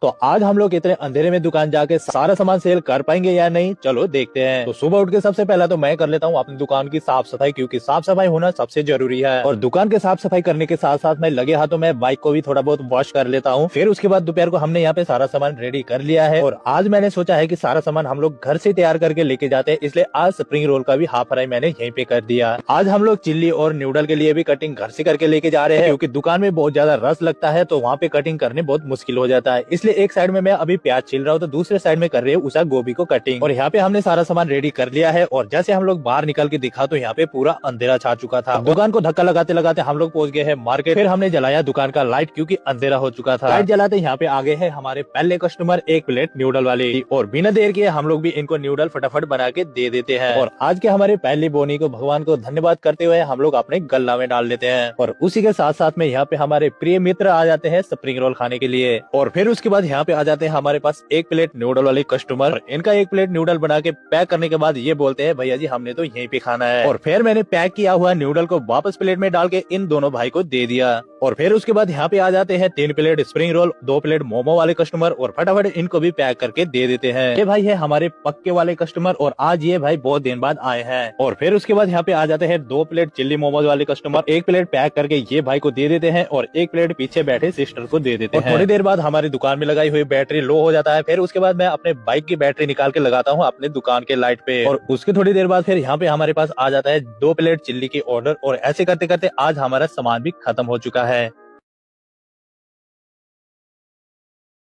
तो आज हम लोग इतने अंधेरे में दुकान जाके सारा सामान सेल कर पाएंगे या नहीं, चलो देखते हैं। तो सुबह उठ के सबसे पहला तो मैं कर लेता हूँ अपनी दुकान की साफ सफाई, क्योंकि साफ सफाई होना सबसे जरूरी है। और दुकान के साफ सफाई करने के साथ साथ मैं लगे हाथों में बाइक को भी थोड़ा बहुत वॉश कर लेता हूँ। फिर उसके बाद दोपहर को हमने यहाँ पे सारा सामान रेडी कर लिया है और आज मैंने सोचा है कि सारा सामान हम लोग घर से तैयार करके लेके जाते हैं, इसलिए आज स्प्रिंग रोल का भी हाफ फ्राई मैंने यहीं पे कर दिया। आज हम लोग चिल्ली और न्यूडल के लिए भी कटिंग घर से करके लेके जा रहे हैं, क्योंकि दुकान में बहुत ज्यादा रस लगता है तो वहाँ पे कटिंग करने बहुत मुश्किल हो जाता है। इसलिए एक साइड में मैं अभी प्याज छील रहा हूँ तो दूसरे साइड में कर रहे हैं उषा गोभी को कटिंग। और यहाँ पे हमने सारा सामान रेडी कर लिया है और जैसे हम लोग बाहर निकल के दिखा तो यहाँ पे पूरा अंधेरा छा चुका था। दुकान को धक्का लगाते लगाते हम लोग पहुंच गए हैं मार्केट। फिर हमने जलाया दुकान का लाइट, क्योंकि अंधेरा हो चुका था। लाइट जलाते यहाँ पे आ गए हैं हमारे पहले कस्टमर, एक प्लेट न्यूडल वाले। और बिना देर किए हम लोग भी इनको न्यूडल फटाफट बना के दे देते हैं। और आज के हमारे पहली बोनी को भगवान को धन्यवाद करते हुए हम लोग अपने गल्ला में डाल देते हैं। और उसी के साथ साथ में यहाँ पे हमारे प्रिय मित्र आ जाते हैं स्प्रिंग रोल खाने के लिए। और फिर उसके बाद यहाँ पे आ जाते हैं हमारे पास एक प्लेट न्यूडल वाले कस्टमर। इनका एक प्लेट न्यूडल बना के पैक करने के बाद ये बोलते हैं भैया जी हमने तो यहीं पे खाना है। और फिर मैंने पैक किया हुआ न्यूडल को वापस प्लेट में डाल के इन दोनों भाई को दे दिया। और फिर उसके बाद यहाँ पे आ जाते हैं 3 plate spring roll, 2 plate momo वाले कस्टमर और फटाफट इनको भी पैक करके दे देते हैं। ये भाई है हमारे पक्के वाले कस्टमर और आज ये भाई बहुत दिन बाद आए हैं। और फिर उसके बाद यहाँ पे आ जाते हैं 2 प्लेट चिल्ली मोमोज वाले कस्टमर, 1 प्लेट पैक करके ये भाई को दे देते हैं और 1 प्लेट पीछे बैठे सिस्टर को दे देते हैं। थोड़ी देर बाद हमारी दुकान में लगाई हुई बैटरी लो हो जाता है। फिर उसके बाद मैं अपने बाइक की बैटरी निकाल के लगाता हूँ अपने दुकान के लाइट पे। और उसके थोड़ी देर बाद फिर यहाँ पे हमारे पास आ जाता है 2 प्लेट चिल्ली की ऑर्डर। और ऐसे करते करते आज हमारा सामान भी खत्म हो चुका है।